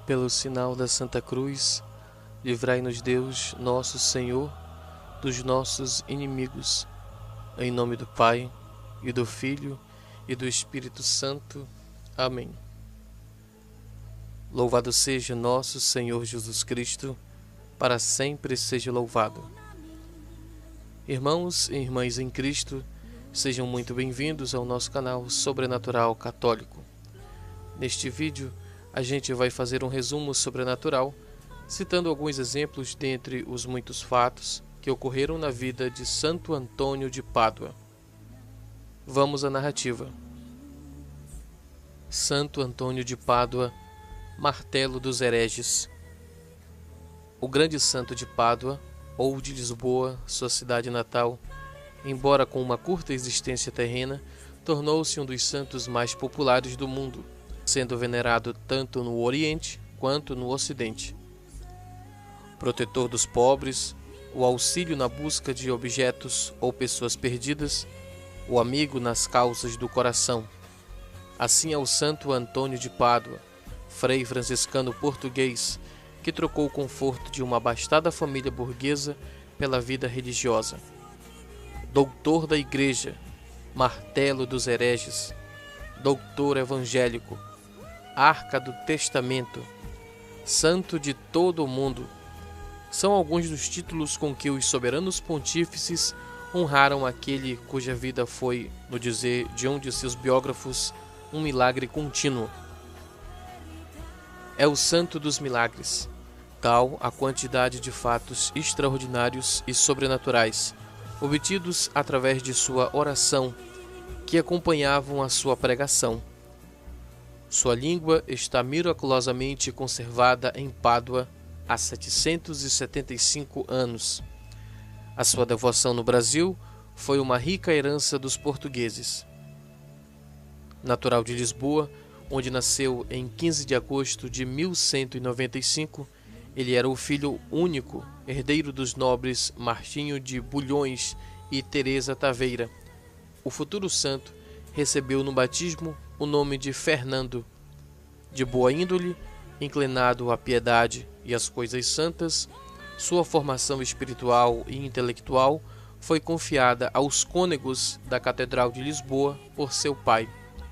Pelo sinal da Santa Cruz, livrai-nos Deus, nosso Senhor, dos nossos inimigos. Em nome do Pai, e do Filho, e do Espírito Santo. Amém. Louvado seja nosso Senhor Jesus Cristo, para sempre seja louvado. Irmãos e irmãs em Cristo, sejam muito bem-vindos ao nosso canal Sobrenatural Católico. Neste vídeo, a gente vai fazer um resumo sobrenatural, citando alguns exemplos dentre os muitos fatos que ocorreram na vida de Santo Antônio de Pádua. Vamos à narrativa. Santo Antônio de Pádua, martelo dos hereges. O grande santo de Pádua, ou de Lisboa, sua cidade natal, embora com uma curta existência terrena, tornou-se um dos santos mais populares do mundo, sendo venerado tanto no Oriente quanto no Ocidente. Protetor dos pobres, o auxílio na busca de objetos ou pessoas perdidas, o amigo nas causas do coração. Assim é o Santo Antônio de Pádua, frei franciscano português, que trocou o conforto de uma abastada família burguesa pela vida religiosa. Doutor da Igreja, martelo dos hereges, doutor evangélico, arca do testamento, santo de todo o mundo, são alguns dos títulos com que os soberanos pontífices honraram aquele cuja vida foi, no dizer de um de seus biógrafos, um milagre contínuo. É o santo dos milagres, tal a quantidade de fatos extraordinários e sobrenaturais, obtidos através de sua oração, que acompanhavam a sua pregação. Sua língua está miraculosamente conservada em Pádua há 775 anos. A sua devoção no Brasil foi uma rica herança dos portugueses. Natural de Lisboa, onde nasceu em 15 de agosto de 1195, ele era o filho único, herdeiro dos nobres Martinho de Bulhões e Teresa Taveira. O futuro santo recebeu no batismo o nome de Fernando. De boa índole, inclinado à piedade e às coisas santas, sua formação espiritual e intelectual foi confiada aos cônegos da Catedral de Lisboa por seu pai,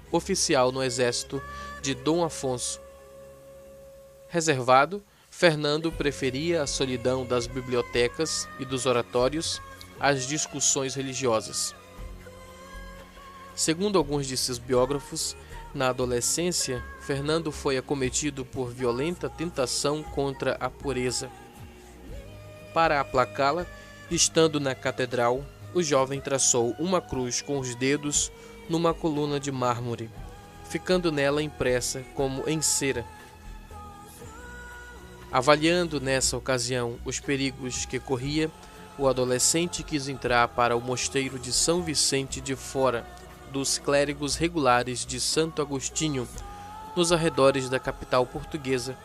oficial no exército de Dom Afonso. Reservado, Fernando preferia a solidão das bibliotecas e dos oratórios às discussões religiosas. Segundo alguns de seus biógrafos, na adolescência, Fernando foi acometido por violenta tentação contra a pureza. Para aplacá-la, estando na catedral, o jovem traçou uma cruz com os dedos numa coluna de mármore, ficando nela impressa como em cera. Avaliando nessa ocasião os perigos que corria, o adolescente quis entrar para o mosteiro de São Vicente de Fora, dos clérigos regulares de Santo Agostinho, nos arredores da capital portuguesa,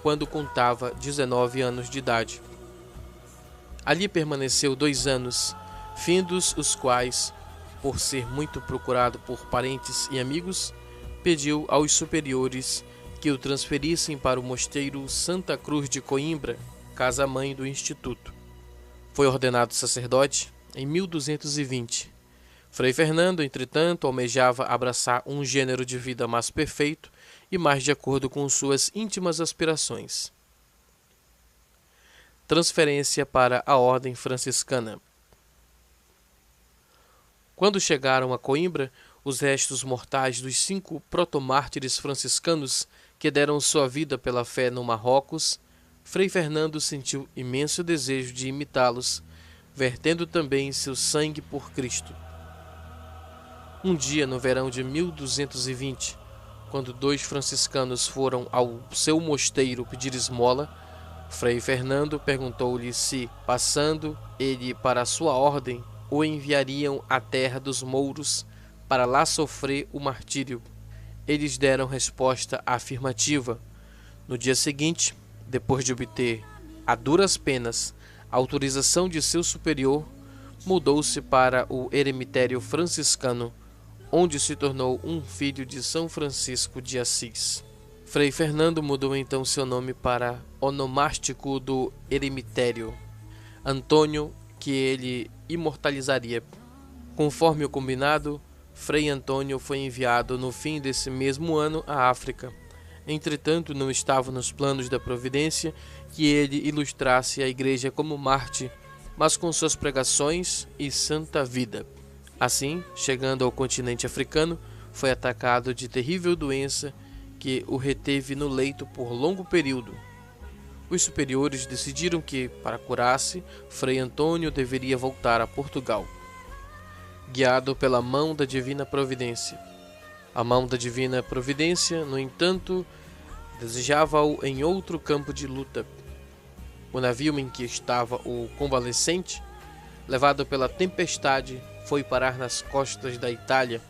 quando contava 19 anos de idade. Ali permaneceu 2 anos, findos os quais, por ser muito procurado por parentes e amigos, pediu aos superiores que o transferissem para o mosteiro Santa Cruz de Coimbra, casa-mãe do Instituto. Foi ordenado sacerdote em 1220. Frei Fernando, entretanto, almejava abraçar um gênero de vida mais perfeito e mais de acordo com suas íntimas aspirações. Transferência para a Ordem Franciscana. Quando chegaram a Coimbra, os restos mortais dos 5 protomártires franciscanos que deram sua vida pela fé no Marrocos, Frei Fernando sentiu imenso desejo de imitá-los, vertendo também seu sangue por Cristo. Um dia, no verão de 1220, quando 2 franciscanos foram ao seu mosteiro pedir esmola, Frei Fernando perguntou-lhe se, passando ele para a sua ordem, o enviariam à terra dos mouros para lá sofrer o martírio. Eles deram resposta afirmativa. No dia seguinte, depois de obter, a duras penas, a autorização de seu superior, mudou-se para o eremitério franciscano, onde se tornou um filho de São Francisco de Assis. Frei Fernando mudou então seu nome para onomástico do eremitério Antônio, que ele imortalizaria. Conforme o combinado, Frei Antônio foi enviado no fim desse mesmo ano à África. Entretanto, não estava nos planos da providência que ele ilustrasse a igreja como Marte, mas com suas pregações e santa vida. Assim, chegando ao continente africano, foi atacado de terrível doença que o reteve no leito por longo período. Os superiores decidiram que, para curar-se, Frei Antônio deveria voltar a Portugal, guiado pela mão da Divina Providência. A mão da Divina Providência, no entanto, desejava-o em outro campo de luta. O navio em que estava o convalescente, levado pela tempestade, foi parar nas costas da Itália,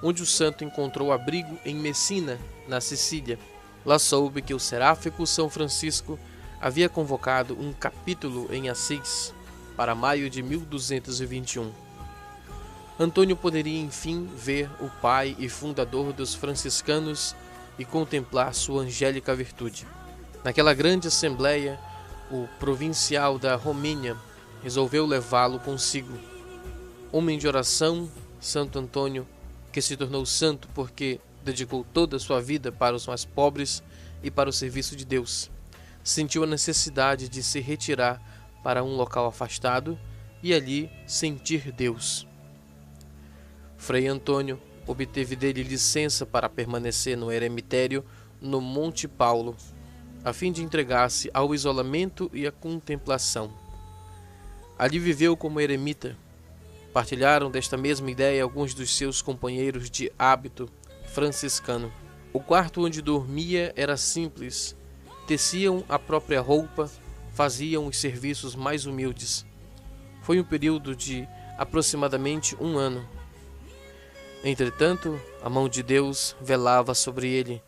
onde o santo encontrou abrigo em Messina, na Sicília. Lá soube que o seráfico São Francisco havia convocado um capítulo em Assis para maio de 1221. Antônio poderia enfim ver o pai e fundador dos franciscanos e contemplar sua angélica virtude. Naquela grande assembleia, o provincial da Romênia resolveu levá-lo consigo. Homem de oração, Santo Antônio, que se tornou santo porque dedicou toda a sua vida para os mais pobres e para o serviço de Deus, sentiu a necessidade de se retirar para um local afastado e ali sentir Deus. Frei Antônio obteve dele licença para permanecer no eremitério no Monte Paulo, a fim de entregar-se ao isolamento e à contemplação. Ali viveu como eremita. Partilharam desta mesma ideia alguns dos seus companheiros de hábito franciscano. O quarto onde dormia era simples. Teciam a própria roupa, faziam os serviços mais humildes. Foi um período de aproximadamente 1 ano. Entretanto, a mão de Deus velava sobre ele,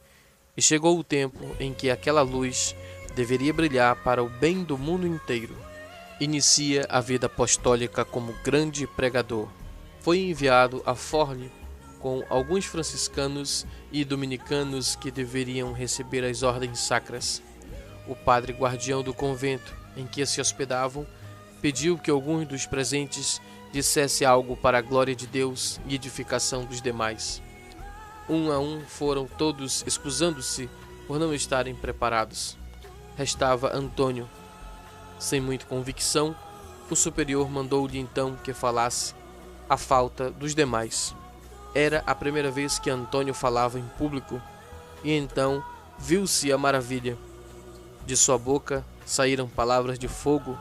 e chegou o tempo em que aquela luz deveria brilhar para o bem do mundo inteiro. Inicia a vida apostólica como grande pregador. Foi enviado a Forli com alguns franciscanos e dominicanos que deveriam receber as ordens sacras. O padre guardião do convento em que se hospedavam pediu que alguns dos presentes dissesse algo para a glória de Deus e edificação dos demais. Um a um foram todos excusando-se por não estarem preparados. Restava Antônio. Sem muita convicção, o superior mandou-lhe então que falasse à falta dos demais. Era a primeira vez que Antônio falava em público, e então viu-se a maravilha. De sua boca saíram palavras de fogo,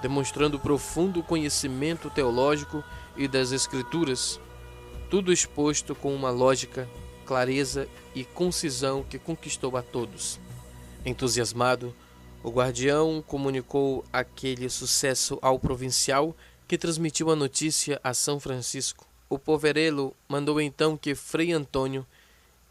demonstrando profundo conhecimento teológico e das Escrituras, tudo exposto com uma lógica, clareza e concisão que conquistou a todos. Entusiasmado, o guardião comunicou aquele sucesso ao provincial, que transmitiu a notícia a São Francisco. O poverello mandou então que Frei Antônio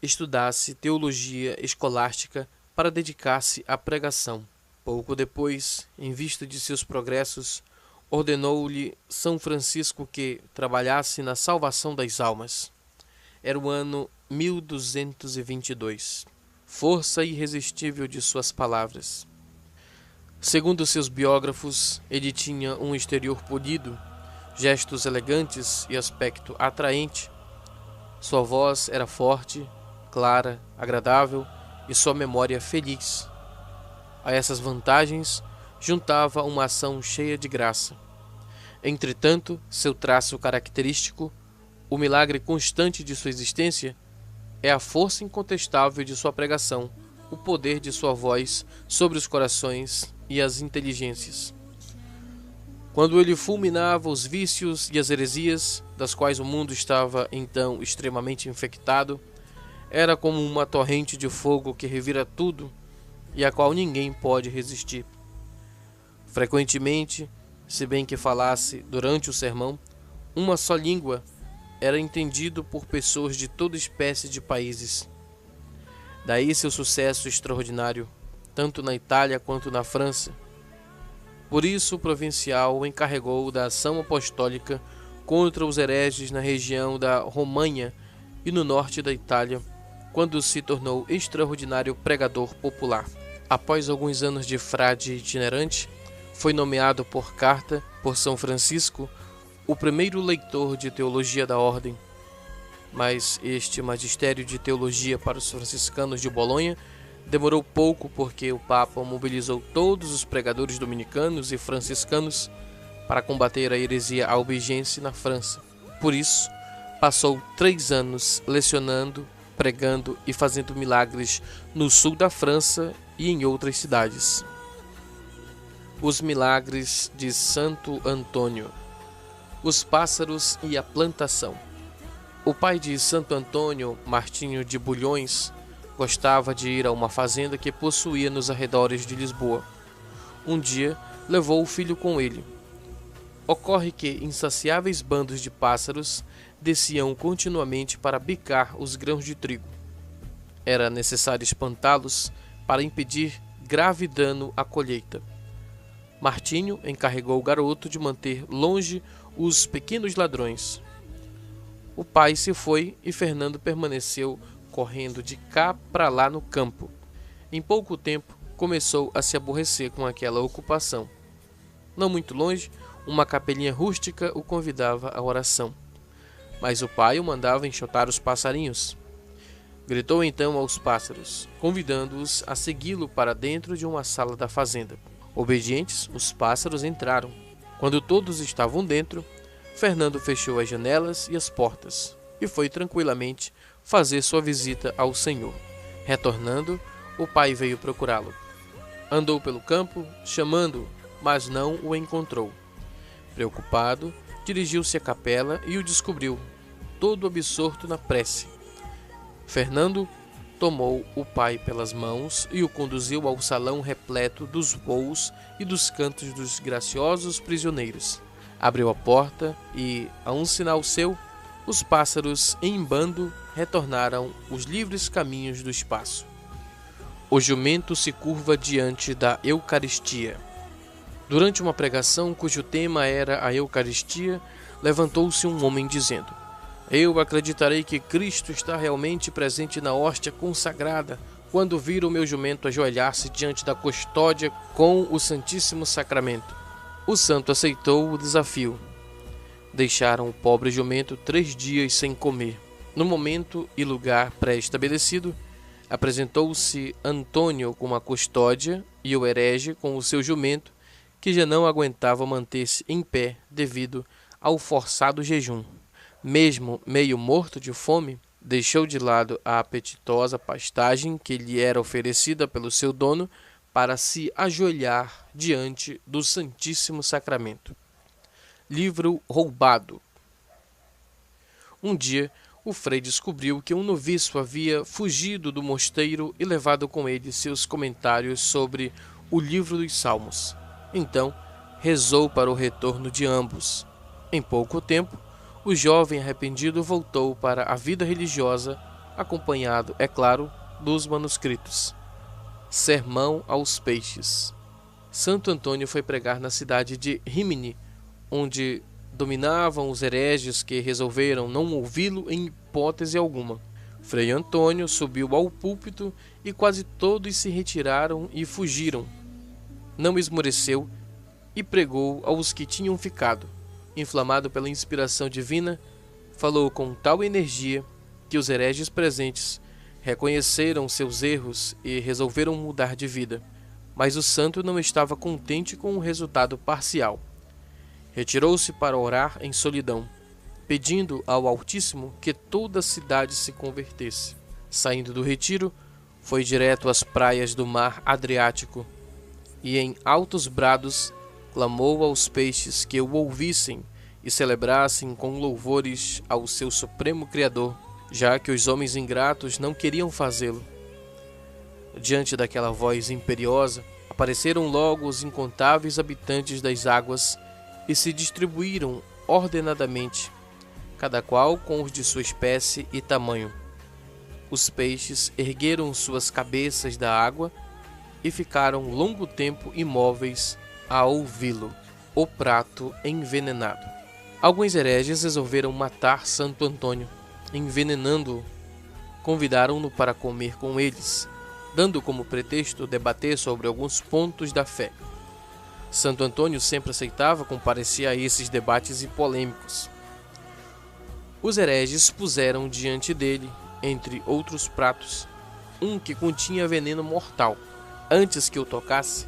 estudasse teologia escolástica para dedicar-se à pregação. Pouco depois, em vista de seus progressos, ordenou-lhe São Francisco que trabalhasse na salvação das almas. Era o ano 1222. Força irresistível de suas palavras. Segundo seus biógrafos, ele tinha um exterior polido, gestos elegantes e aspecto atraente. Sua voz era forte, clara, agradável e sua memória feliz. A essas vantagens juntava uma ação cheia de graça. Entretanto, seu traço característico, o milagre constante de sua existência, é a força incontestável de sua pregação, o poder de sua voz sobre os corações e as inteligências. Quando ele fulminava os vícios e as heresias, das quais o mundo estava então extremamente infectado, era como uma torrente de fogo que revira tudo e a qual ninguém pode resistir. Frequentemente, se bem que falasse durante o sermão uma só língua, era entendido por pessoas de toda espécie de países. Daí seu sucesso extraordinário, tanto na Itália quanto na França. Por isso o provincial o encarregou da ação apostólica contra os hereges na região da Romanha e no norte da Itália, quando se tornou extraordinário pregador popular. Após alguns anos de frade itinerante, foi nomeado por carta por São Francisco o primeiro leitor de teologia da ordem. Mas este magistério de teologia para os franciscanos de Bolonha demorou pouco, porque o Papa mobilizou todos os pregadores dominicanos e franciscanos para combater a heresia albigense na França. Por isso, passou 3 anos lecionando, pregando e fazendo milagres no sul da França e em outras cidades. Os milagres de Santo Antônio. Os pássaros e a plantação. O pai de Santo Antônio, Martinho de Bulhões, gostava de ir a uma fazenda que possuía nos arredores de Lisboa. Um dia, levou o filho com ele. Ocorre que insaciáveis bandos de pássaros desciam continuamente para bicar os grãos de trigo. Era necessário espantá-los para impedir grave dano à colheita. Martinho encarregou o garoto de manter longe os pequenos ladrões. O pai se foi e Fernando permaneceu correndo de cá para lá no campo. Em pouco tempo, começou a se aborrecer com aquela ocupação. Não muito longe, uma capelinha rústica o convidava à oração. Mas o pai o mandava enxotar os passarinhos. Gritou então aos pássaros, convidando-os a segui-lo para dentro de uma sala da fazenda. Obedientes, os pássaros entraram. Quando todos estavam dentro, Fernando fechou as janelas e as portas e foi tranquilamente fazer sua visita ao Senhor. Retornando, o pai veio procurá-lo. Andou pelo campo, chamando-o, mas não o encontrou. Preocupado, dirigiu-se à capela e o descobriu, todo absorto na prece. Fernando tomou o pai pelas mãos e o conduziu ao salão repleto dos voos e dos cantos dos graciosos prisioneiros. Abriu a porta e, a um sinal seu, os pássaros em bando retornaram os livres caminhos do espaço. O jumento se curva diante da Eucaristia. Durante uma pregação cujo tema era a Eucaristia, levantou-se um homem dizendo: Eu acreditarei que Cristo está realmente presente na hóstia consagrada quando vir o meu jumento ajoelhar-se diante da custódia com o Santíssimo Sacramento. O santo aceitou o desafio. Deixaram o pobre jumento 3 dias sem comer. No momento e lugar pré-estabelecido, apresentou-se Antônio com a custódia e o herege com o seu jumento, que já não aguentava manter-se em pé devido ao forçado jejum. Mesmo meio morto de fome, deixou de lado a apetitosa pastagem que lhe era oferecida pelo seu dono para se ajoelhar diante do Santíssimo Sacramento. Livro roubado. Um dia, o frei descobriu que um noviço havia fugido do mosteiro e levado com ele seus comentários sobre o livro dos Salmos. Então, rezou para o retorno de ambos. Em pouco tempo, o jovem arrependido voltou para a vida religiosa, acompanhado, é claro, dos manuscritos. Sermão aos peixes. Santo Antônio foi pregar na cidade de Rimini, onde dominavam os hereges que resolveram não ouvi-lo em hipótese alguma. Frei Antônio subiu ao púlpito e quase todos se retiraram e fugiram. Não esmoreceu e pregou aos que tinham ficado. Inflamado pela inspiração divina, falou com tal energia que os hereges presentes reconheceram seus erros e resolveram mudar de vida. Mas o santo não estava contente com o resultado parcial. Retirou-se para orar em solidão, pedindo ao Altíssimo que toda a cidade se convertesse. Saindo do retiro, foi direto às praias do mar Adriático e, em altos brados, clamou aos peixes que o ouvissem e celebrassem com louvores ao seu supremo Criador, já que os homens ingratos não queriam fazê-lo. Diante daquela voz imperiosa, apareceram logo os incontáveis habitantes das águas e se distribuíram ordenadamente, cada qual com os de sua espécie e tamanho. Os peixes ergueram suas cabeças da água e ficaram longo tempo imóveis a ouvi-lo. O prato envenenado. Alguns hereges resolveram matar Santo Antônio, envenenando-o convidaram-no para comer com eles, dando como pretexto debater sobre alguns pontos da fé. Santo Antônio sempre aceitava comparecer a esses debates e polêmicos. Os hereges puseram diante dele, entre outros pratos, um que continha veneno mortal. Antes que o tocasse,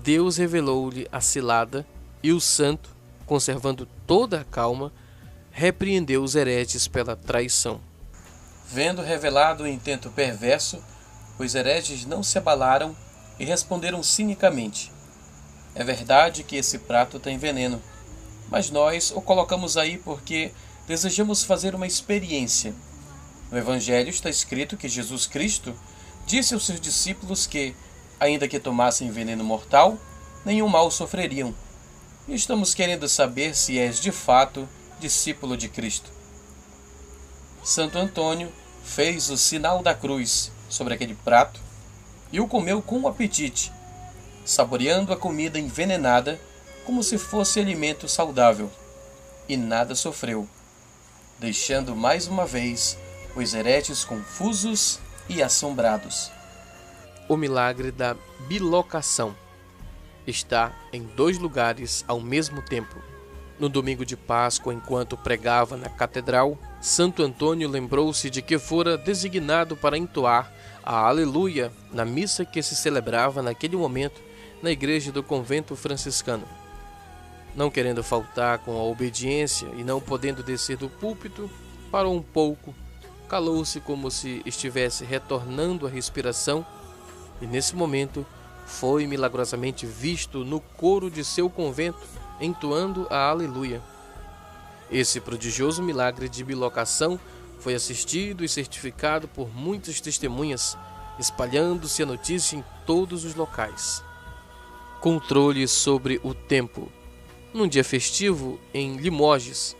Deus revelou-lhe a cilada, e o santo, conservando toda a calma, repreendeu os hereges pela traição. Vendo revelado o intento perverso, os hereges não se abalaram e responderam cinicamente: é verdade que esse prato tem veneno, mas nós o colocamos aí porque desejamos fazer uma experiência. No Evangelho está escrito que Jesus Cristo disse aos seus discípulos que, ainda que tomassem veneno mortal, nenhum mal sofreriam. E estamos querendo saber se és de fato discípulo de Cristo. Santo Antônio fez o sinal da cruz sobre aquele prato e o comeu com apetite, saboreando a comida envenenada como se fosse alimento saudável, e nada sofreu, deixando mais uma vez os hereges confusos e assombrados. O milagre da bilocação está em 2 lugares ao mesmo tempo. No domingo de Páscoa, enquanto pregava na catedral, Santo Antônio lembrou-se de que fora designado para entoar a Aleluia na missa que se celebrava naquele momento na igreja do convento franciscano. Não querendo faltar com a obediência e não podendo descer do púlpito, parou um pouco, calou-se como se estivesse retornando à respiração, e nesse momento foi milagrosamente visto no coro de seu convento, entoando a Aleluia. Esse prodigioso milagre de bilocação foi assistido e certificado por muitas testemunhas, espalhando-se a notícia em todos os locais. Controle sobre o tempo. Num dia festivo, em Limoges,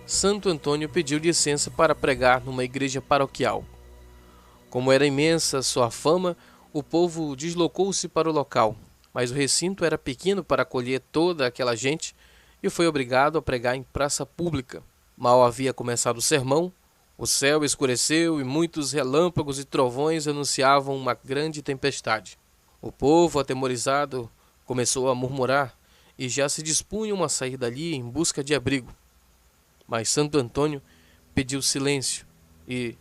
Santo Antônio pediu licença para pregar numa igreja paroquial. Como era imensa sua fama, o povo deslocou-se para o local, mas o recinto era pequeno para acolher toda aquela gente e foi obrigado a pregar em praça pública. Mal havia começado o sermão, o céu escureceu e muitos relâmpagos e trovões anunciavam uma grande tempestade. O povo, atemorizado, começou a murmurar e já se dispunham a sair dali em busca de abrigo. Mas Santo Antônio pediu silêncio e,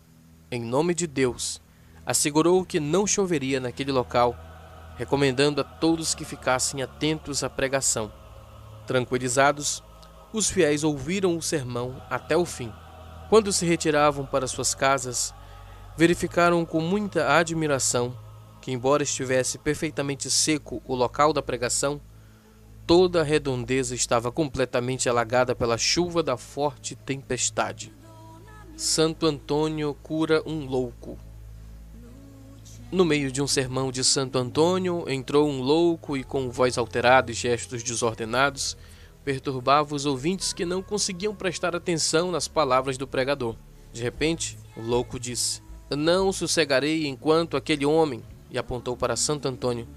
em nome de Deus, assegurou que não choveria naquele local, recomendando a todos que ficassem atentos à pregação. Tranquilizados, os fiéis ouviram o sermão até o fim. Quando se retiravam para suas casas, verificaram com muita admiração que, embora estivesse perfeitamente seco o local da pregação, toda a redondeza estava completamente alagada pela chuva da forte tempestade. Santo Antônio cura um louco. No meio de um sermão de Santo Antônio, entrou um louco e, com voz alterada e gestos desordenados, perturbava os ouvintes que não conseguiam prestar atenção nas palavras do pregador. De repente, o louco disse: "Não sossegarei enquanto aquele homem", e apontou para Santo Antônio,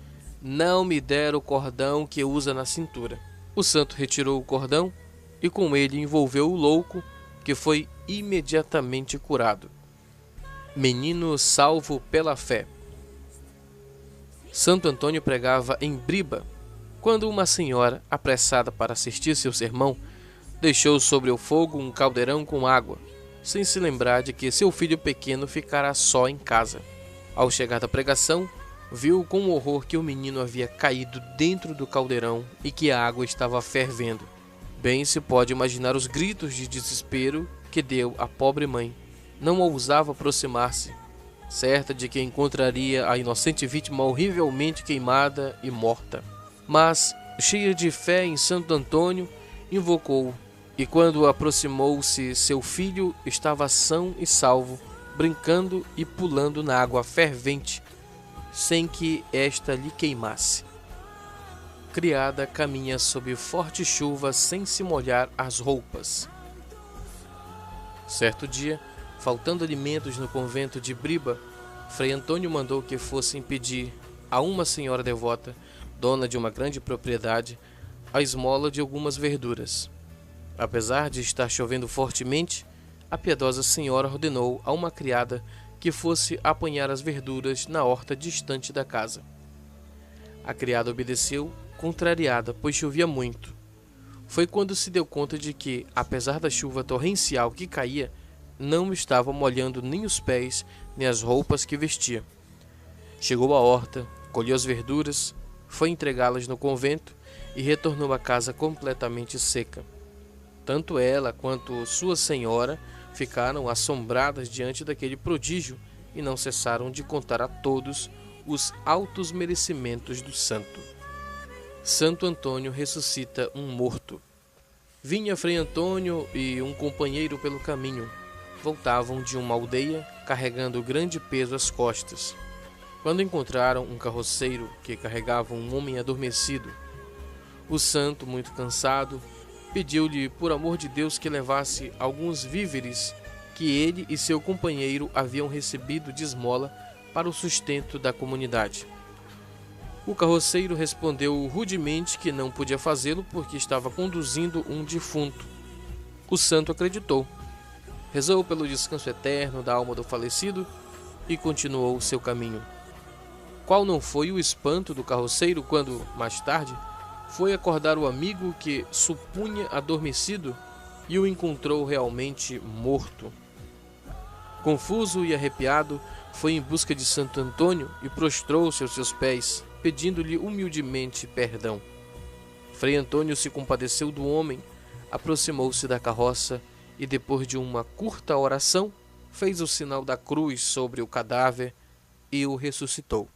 "não me der o cordão que usa na cintura". O santo retirou o cordão e com ele envolveu o louco, que foi imediatamente curado. Menino salvo pela fé. Santo Antônio pregava em Briba, quando uma senhora, apressada para assistir seu sermão, deixou sobre o fogo um caldeirão com água, sem se lembrar de que seu filho pequeno ficara só em casa. Ao chegar da pregação, viu com horror que o menino havia caído dentro do caldeirão e que a água estava fervendo. Bem se pode imaginar os gritos de desespero que deu a pobre mãe. Não ousava aproximar-se, certa de que encontraria a inocente vítima horrivelmente queimada e morta. Mas, cheia de fé em Santo Antônio, invocou-o, e quando aproximou-se, seu filho estava são e salvo, brincando e pulando na água fervente, sem que esta lhe queimasse. Criada caminha sob forte chuva sem se molhar as roupas. Certo dia, faltando alimentos no convento de Briba, Frei Antônio mandou que fossem pedir a uma senhora devota, dona de uma grande propriedade, a esmola de algumas verduras. Apesar de estar chovendo fortemente, a piedosa senhora ordenou a uma criada que fosse apanhar as verduras na horta distante da casa. A criada obedeceu, contrariada, pois chovia muito. Foi quando se deu conta de que, apesar da chuva torrencial que caía, não estava molhando nem os pés, nem as roupas que vestia. Chegou à horta, colheu as verduras, foi entregá-las no convento e retornou à casa completamente seca. Tanto ela quanto sua senhora ficaram assombradas diante daquele prodígio e não cessaram de contar a todos os altos merecimentos do santo. Santo Antônio ressuscita um morto. Vinha Frei Antônio e um companheiro pelo caminho. Voltavam de uma aldeia carregando grande peso às costas, quando encontraram um carroceiro que carregava um homem adormecido. O santo, muito cansado, pediu-lhe por amor de Deus que levasse alguns víveres que ele e seu companheiro haviam recebido de esmola para o sustento da comunidade. O carroceiro respondeu rudemente que não podia fazê-lo porque estava conduzindo um defunto. O santo acreditou, rezou pelo descanso eterno da alma do falecido e continuou o seu caminho. Qual não foi o espanto do carroceiro quando, mais tarde, foi acordar o amigo que supunha adormecido e o encontrou realmente morto. Confuso e arrepiado, foi em busca de Santo Antônio e prostrou-se aos seus pés, pedindo-lhe humildemente perdão. Frei Antônio se compadeceu do homem, aproximou-se da carroça e, depois de uma curta oração, fez o sinal da cruz sobre o cadáver e o ressuscitou.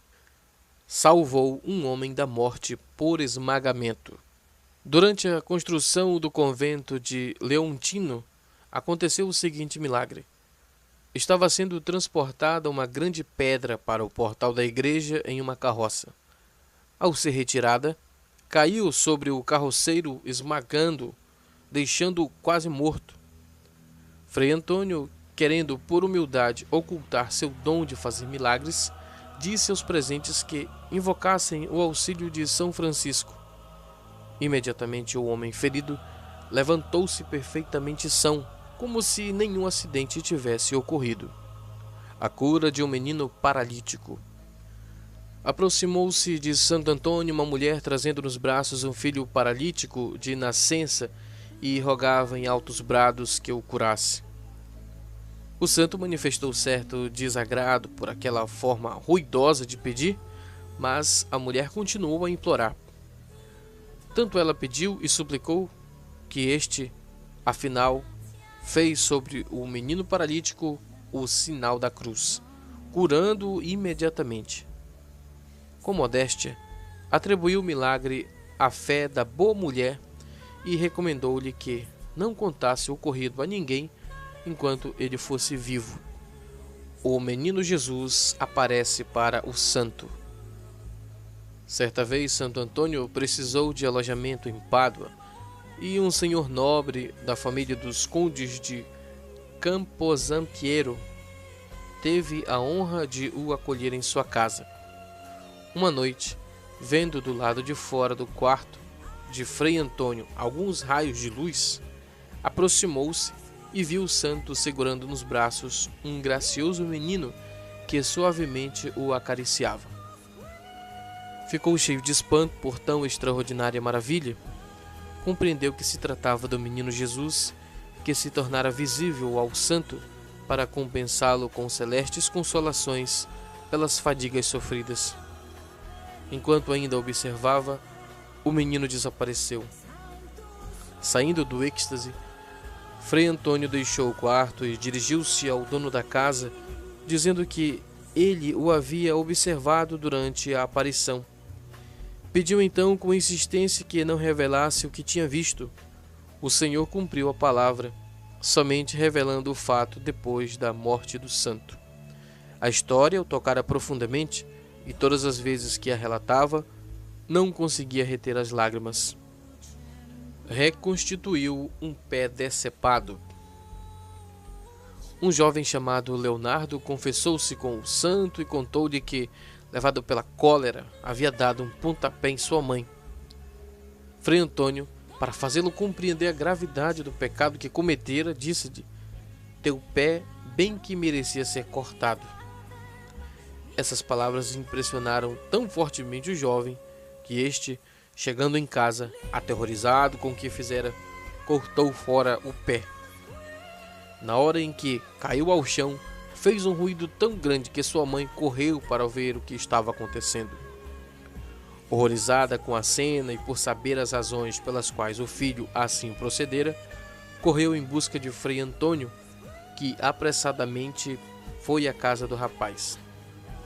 Salvou um homem da morte por esmagamento. Durante a construção do convento de Leontino, aconteceu o seguinte milagre. Estava sendo transportada uma grande pedra para o portal da igreja em uma carroça. Ao ser retirada, caiu sobre o carroceiro, esmagando-o, deixando-o quase morto. Frei Antônio, querendo por humildade ocultar seu dom de fazer milagres, disse aos presentes que invocassem o auxílio de São Francisco. Imediatamente o homem ferido levantou-se perfeitamente são, como se nenhum acidente tivesse ocorrido. A cura de um menino paralítico. Aproximou-se de Santo Antônio uma mulher trazendo nos braços um filho paralítico de nascença e rogava em altos brados que o curasse. O santo manifestou certo desagrado por aquela forma ruidosa de pedir, mas a mulher continuou a implorar. Tanto ela pediu e suplicou que este, afinal, fez sobre o menino paralítico o sinal da cruz, curando-o imediatamente. Com modéstia, atribuiu o milagre à fé da boa mulher e recomendou-lhe que não contasse o ocorrido a ninguém enquanto ele fosse vivo. O menino Jesus aparece para o santo. Certa vez, Santo Antônio precisou de alojamento em Pádua e um senhor nobre da família dos condes de Camposampiero teve a honra de o acolher em sua casa. Uma noite, vendo do lado de fora do quarto de Frei Antônio alguns raios de luz, aproximou-se e viu o santo segurando nos braços um gracioso menino que suavemente o acariciava. Ficou cheio de espanto por tão extraordinária maravilha. Compreendeu que se tratava do menino Jesus, que se tornara visível ao santo para compensá-lo com celestes consolações pelas fadigas sofridas. Enquanto ainda observava, o menino desapareceu. Saindo do êxtase, Frei Antônio deixou o quarto e dirigiu-se ao dono da casa, dizendo que ele o havia observado durante a aparição. Pediu então com insistência que não revelasse o que tinha visto. O Senhor cumpriu a palavra, somente revelando o fato depois da morte do santo. A história o tocara profundamente, e todas as vezes que a relatava, não conseguia reter as lágrimas. Reconstituiu um pé decepado. Um jovem chamado Leonardo confessou-se com o santo e contou-lhe que, levado pela cólera, havia dado um pontapé em sua mãe. Frei Antônio, para fazê-lo compreender a gravidade do pecado que cometera, disse-lhe: "Teu pé bem que merecia ser cortado. Essas palavras impressionaram tão fortemente o jovem que este, chegando em casa, aterrorizado com o que fizera, cortou fora o pé. Na hora em que caiu ao chão, fez um ruído tão grande que sua mãe correu para ver o que estava acontecendo. Horrorizada com a cena e por saber as razões pelas quais o filho assim procedera, correu em busca de Frei Antônio, que apressadamente foi à casa do rapaz.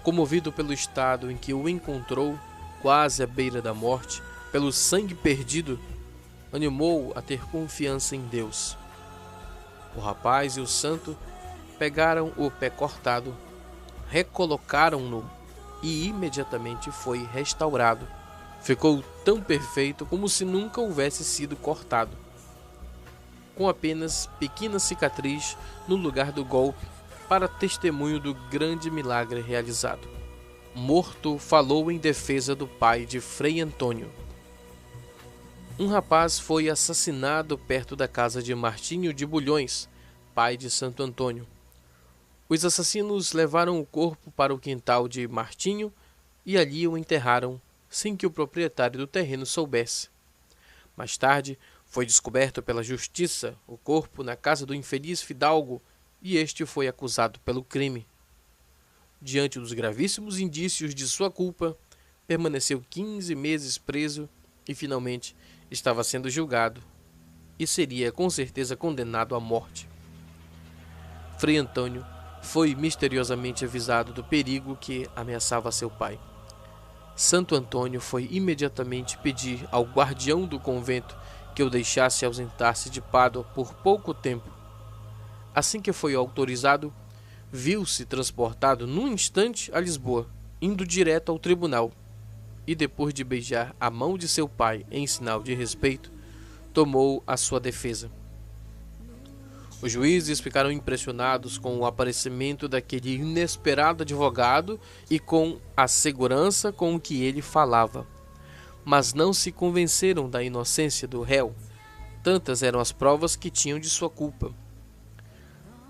Comovido pelo estado em que o encontrou, quase à beira da morte, pelo sangue perdido, animou-o a ter confiança em Deus. O rapaz e o santo pegaram o pé cortado, recolocaram-no e imediatamente foi restaurado. Ficou tão perfeito como se nunca houvesse sido cortado, com apenas pequena cicatriz no lugar do golpe, para testemunho do grande milagre realizado. Morto falou em defesa do pai de Frei Antônio. Um rapaz foi assassinado perto da casa de Martinho de Bulhões, pai de Santo Antônio. Os assassinos levaram o corpo para o quintal de Martinho e ali o enterraram, sem que o proprietário do terreno soubesse. Mais tarde, foi descoberto pela justiça o corpo na casa do infeliz fidalgo e este foi acusado pelo crime. Diante dos gravíssimos indícios de sua culpa, permaneceu 15 meses preso e finalmente estava sendo julgado e seria com certeza condenado à morte. Frei Antônio foi misteriosamente avisado do perigo que ameaçava seu pai. Santo Antônio foi imediatamente pedir ao guardião do convento que o deixasse ausentar-se de Pádua por pouco tempo. Assim que foi autorizado, viu-se transportado num instante a Lisboa, indo direto ao tribunal, e depois de beijar a mão de seu pai em sinal de respeito, tomou a sua defesa. Os juízes ficaram impressionados com o aparecimento daquele inesperado advogado e com a segurança com que ele falava, mas não se convenceram da inocência do réu. Tantas eram as provas que tinham de sua culpa.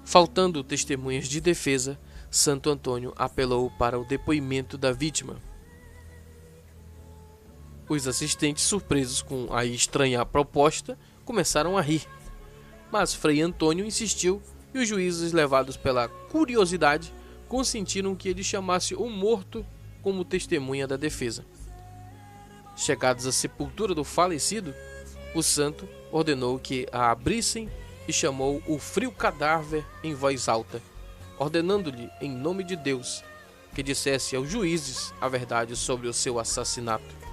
Faltando testemunhas de defesa, Santo Antônio apelou para o depoimento da vítima. Os assistentes, surpresos com a estranha proposta, começaram a rir. Mas Frei Antônio insistiu e os juízes, levados pela curiosidade, consentiram que ele chamasse o morto como testemunha da defesa. Chegados à sepultura do falecido, o santo ordenou que a abrissem e chamou o frio cadáver em voz alta, ordenando-lhe, em nome de Deus, que dissesse aos juízes a verdade sobre o seu assassinato.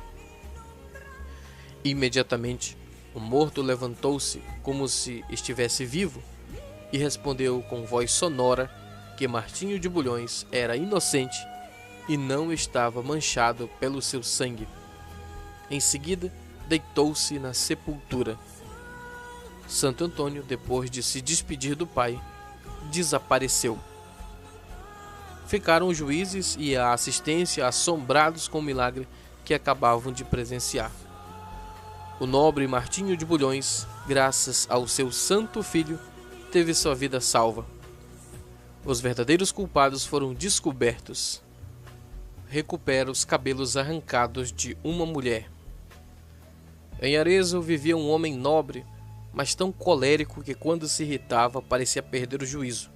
Imediatamente, o morto levantou-se como se estivesse vivo e respondeu com voz sonora que Martinho de Bulhões era inocente e não estava manchado pelo seu sangue. Em seguida, deitou-se na sepultura. Santo Antônio, depois de se despedir do pai, desapareceu. Ficaram os juízes e a assistência assombrados com o milagre que acabavam de presenciar. O nobre Martinho de Bulhões, graças ao seu santo filho, teve sua vida salva. Os verdadeiros culpados foram descobertos. Recupera os cabelos arrancados de uma mulher. Em Arezzo vivia um homem nobre, mas tão colérico que quando se irritava parecia perder o juízo.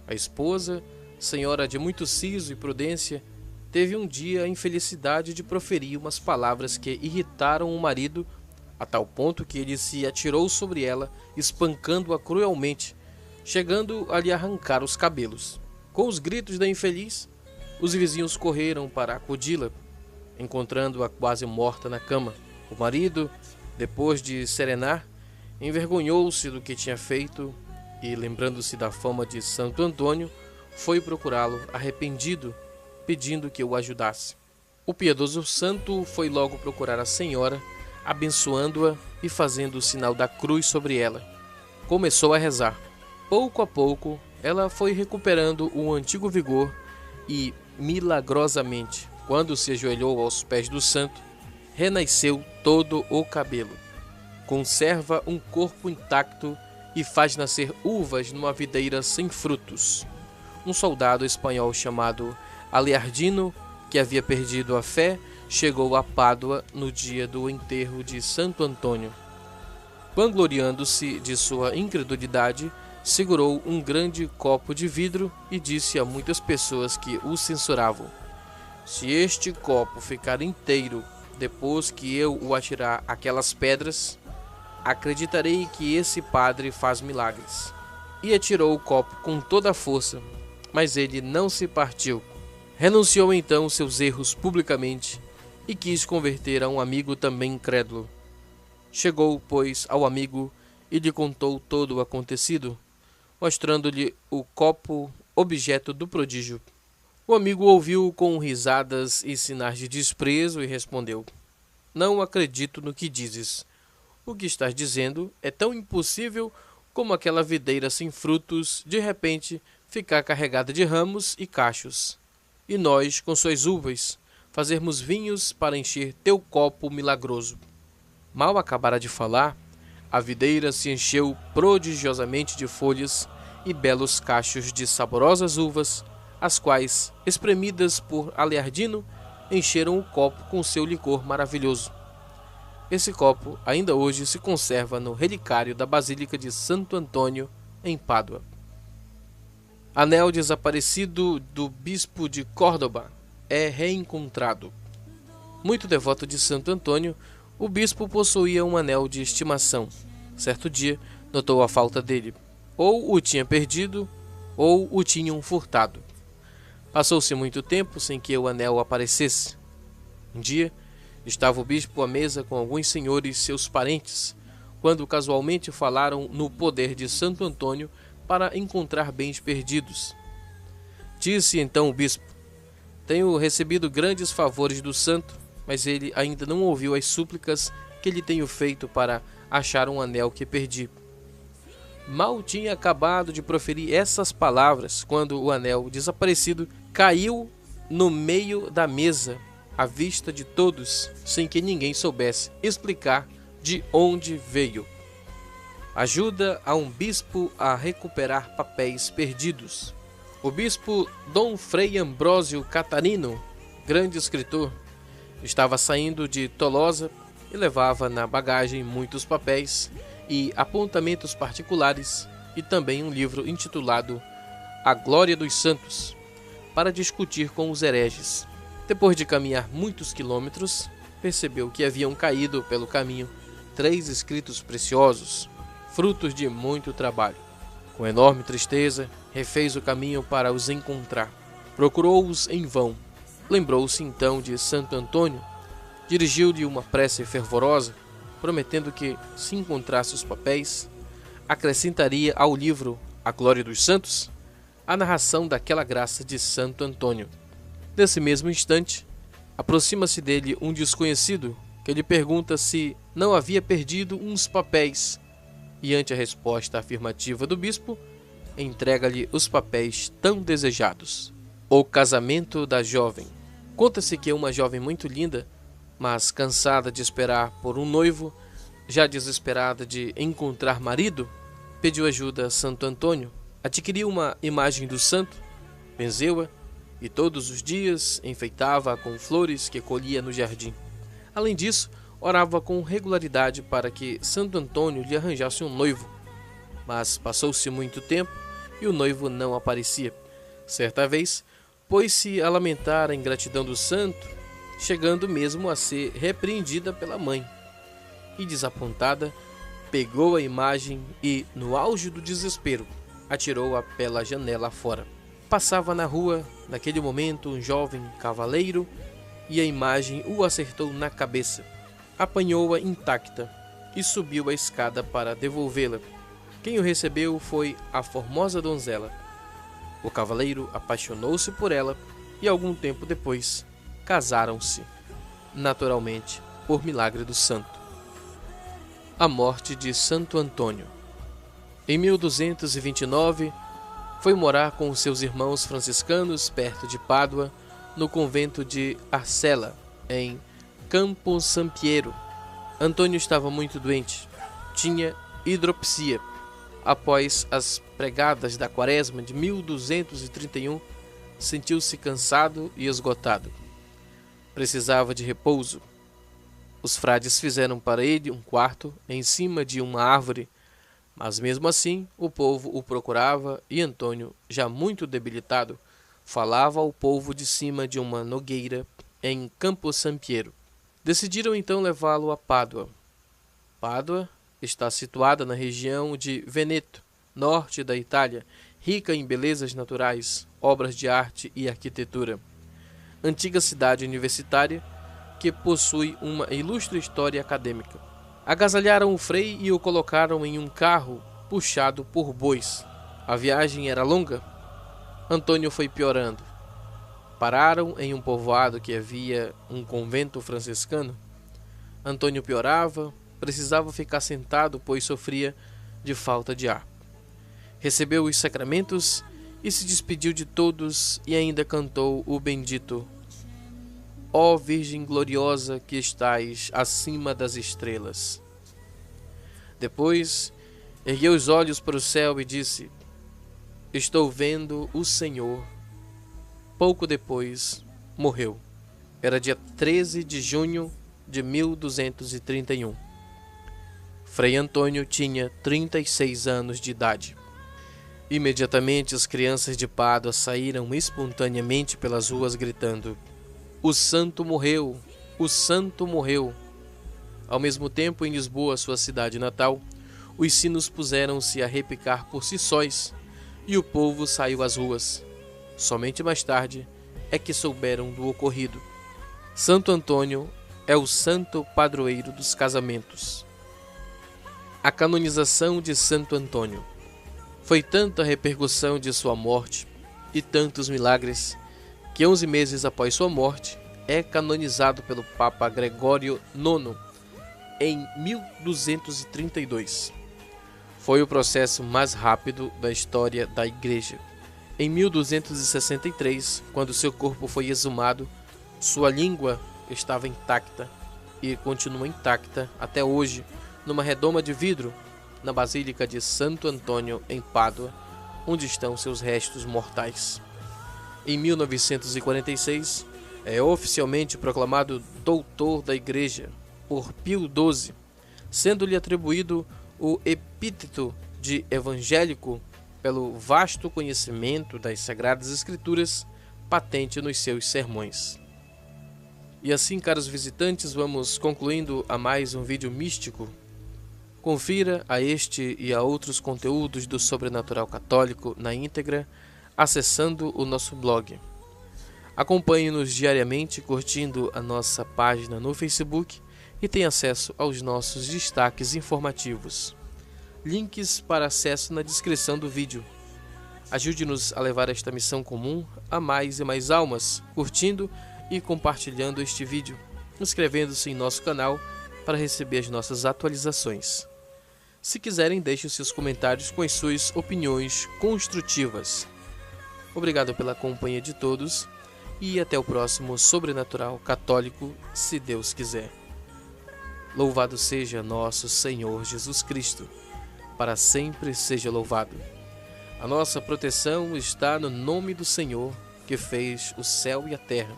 A esposa, senhora de muito siso e prudência, teve um dia a infelicidade de proferir umas palavras que irritaram o marido a tal ponto que ele se atirou sobre ela, espancando-a cruelmente, chegando a lhe arrancar os cabelos. Com os gritos da infeliz, os vizinhos correram para acudi-la, encontrando-a quase morta na cama. O marido, depois de serenar, envergonhou-se do que tinha feito e, lembrando-se da fama de Santo Antônio, foi procurá-lo arrependido, pedindo que o ajudasse. O piedoso santo foi logo procurar a senhora, abençoando-a e fazendo o sinal da cruz sobre ela. Começou a rezar. Pouco a pouco, ela foi recuperando o antigo vigor e, milagrosamente, quando se ajoelhou aos pés do santo, renasceu todo o cabelo. Conserva um corpo intacto e faz nascer uvas numa videira sem frutos. Um soldado espanhol chamado Aleardino, que havia perdido a fé, chegou a Pádua no dia do enterro de Santo Antônio. Vangloriando-se de sua incredulidade, segurou um grande copo de vidro e disse a muitas pessoas que o censuravam: "Se este copo ficar inteiro depois que eu o atirar aquelas pedras, acreditarei que esse padre faz milagres." E atirou o copo com toda a força, mas ele não se partiu. Renunciou então seus erros publicamente e quis converter a um amigo também incrédulo. Chegou, pois, ao amigo e lhe contou todo o acontecido, mostrando-lhe o copo, objeto do prodígio. O amigo ouviu com risadas e sinais de desprezo e respondeu: "Não acredito no que dizes. O que estás dizendo é tão impossível como aquela videira sem frutos de repente ficar carregada de ramos e cachos, e nós, com suas uvas, fazermos vinhos para encher teu copo milagroso." Mal acabara de falar, a videira se encheu prodigiosamente de folhas e belos cachos de saborosas uvas, as quais, espremidas por Aleardino, encheram o copo com seu licor maravilhoso. Esse copo ainda hoje se conserva no relicário da Basílica de Santo Antônio, em Pádua. Anel desaparecido do bispo de Córdoba é reencontrado. Muito devoto de Santo Antônio, o bispo possuía um anel de estimação. Certo dia, notou a falta dele. Ou o tinha perdido, ou o tinham furtado. Passou-se muito tempo sem que o anel aparecesse. Um dia, estava o bispo à mesa com alguns senhores, seus parentes, quando casualmente falaram no poder de Santo Antônio para encontrar bens perdidos. Disse então o bispo: "Tenho recebido grandes favores do santo, mas ele ainda não ouviu as súplicas que lhe tenho feito para achar um anel que perdi." Mal tinha acabado de proferir essas palavras quando o anel desaparecido caiu no meio da mesa, à vista de todos, sem que ninguém soubesse explicar de onde veio. Ajuda a um bispo a recuperar papéis perdidos. O bispo Dom Frei Ambrósio Catarino, grande escritor, estava saindo de Tolosa e levava na bagagem muitos papéis e apontamentos particulares e também um livro intitulado A Glória dos Santos, para discutir com os hereges. Depois de caminhar muitos quilômetros, percebeu que haviam caído pelo caminho 3 escritos preciosos, frutos de muito trabalho. Com enorme tristeza, refez o caminho para os encontrar. Procurou-os em vão. Lembrou-se então de Santo Antônio, dirigiu-lhe uma prece fervorosa, prometendo que, se encontrasse os papéis, acrescentaria ao livro A Glória dos Santos a narração daquela graça de Santo Antônio. Nesse mesmo instante, aproxima-se dele um desconhecido que lhe pergunta se não havia perdido uns papéis, e ante a resposta afirmativa do bispo, entrega-lhe os papéis tão desejados. O casamento da jovem. Conta-se que uma jovem muito linda, mas cansada de esperar por um noivo, já desesperada de encontrar marido, pediu ajuda a Santo Antônio, adquiriu uma imagem do santo, benzeu-a e todos os dias enfeitava-a com flores que colhia no jardim. Além disso, orava com regularidade para que Santo Antônio lhe arranjasse um noivo, mas passou-se muito tempo e o noivo não aparecia. Certa vez, pôs-se a lamentar a ingratidão do santo, chegando mesmo a ser repreendida pela mãe. E desapontada, pegou a imagem e, no auge do desespero, atirou-a pela janela fora. Passava na rua, naquele momento, um jovem cavaleiro e a imagem o acertou na cabeça. Apanhou-a intacta e subiu a escada para devolvê-la. Quem o recebeu foi a formosa donzela. O cavaleiro apaixonou-se por ela e algum tempo depois casaram-se, naturalmente, por milagre do santo. A morte de Santo Antônio. Em 1229, foi morar com seus irmãos franciscanos perto de Pádua, no convento de Arcela, em Campo Sampiero. Antônio estava muito doente, tinha hidropsia, após as pregadas da Quaresma de 1231, sentiu-se cansado e esgotado. Precisava de repouso. Os frades fizeram para ele um quarto em cima de uma árvore, mas mesmo assim o povo o procurava e Antônio, já muito debilitado, falava ao povo de cima de uma nogueira em Campo Sampiero. Decidiram então levá-lo a Pádua. Pádua está situada na região de Veneto, norte da Itália, rica em belezas naturais, obras de arte e arquitetura. Antiga cidade universitária que possui uma ilustre história acadêmica. Agasalharam o frei e o colocaram em um carro puxado por bois. A viagem era longa. Antônio foi piorando. Pararam em um povoado que havia um convento franciscano. Antônio piorava, precisava ficar sentado, pois sofria de falta de ar. Recebeu os sacramentos e se despediu de todos e ainda cantou o bendito: Ó Virgem gloriosa que estais acima das estrelas. Depois, ergueu os olhos para o céu e disse: Estou vendo o Senhor. Pouco depois, morreu. Era dia 13 de junho de 1231. Frei Antônio tinha 36 anos de idade. Imediatamente as crianças de Pádua saíram espontaneamente pelas ruas gritando: O santo morreu! O santo morreu! Ao mesmo tempo, em Lisboa, sua cidade natal, os sinos puseram-se a repicar por si sós e o povo saiu às ruas. Somente mais tarde é que souberam do ocorrido. Santo Antônio é o santo padroeiro dos casamentos. A canonização de Santo Antônio. Foi tanta a repercussão de sua morte e tantos milagres que 11 meses após sua morte é canonizado pelo Papa Gregório IX em 1232. Foi o processo mais rápido da história da Igreja. Em 1263, quando seu corpo foi exumado, sua língua estava intacta e continua intacta até hoje numa redoma de vidro na Basílica de Santo Antônio, em Pádua, onde estão seus restos mortais. Em 1946, é oficialmente proclamado doutor da Igreja por Pio XII, sendo-lhe atribuído o epíteto de evangélico pelo vasto conhecimento das Sagradas Escrituras patente nos seus sermões. E assim, caros visitantes, vamos concluindo a mais um vídeo místico. Confira a este e a outros conteúdos do Sobrenatural Católico na íntegra, acessando o nosso blog. Acompanhe-nos diariamente curtindo a nossa página no Facebook e tenha acesso aos nossos destaques informativos. Links para acesso na descrição do vídeo. Ajude-nos a levar esta missão comum a mais e mais almas, curtindo e compartilhando este vídeo, inscrevendo-se em nosso canal para receber as nossas atualizações. Se quiserem, deixe os seus comentários com as suas opiniões construtivas. Obrigado pela companhia de todos e até o próximo Sobrenatural Católico, se Deus quiser. Louvado seja nosso Senhor Jesus Cristo, para sempre seja louvado. A nossa proteção está no nome do Senhor, que fez o céu e a terra.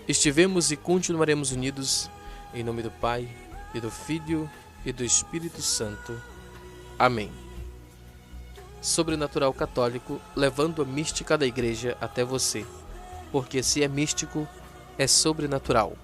Estivemos e continuaremos unidos, em nome do Pai, e do Filho, e do Espírito Santo. Amém. Sobrenatural Católico, levando a mística da Igreja até você, porque se é místico, é sobrenatural.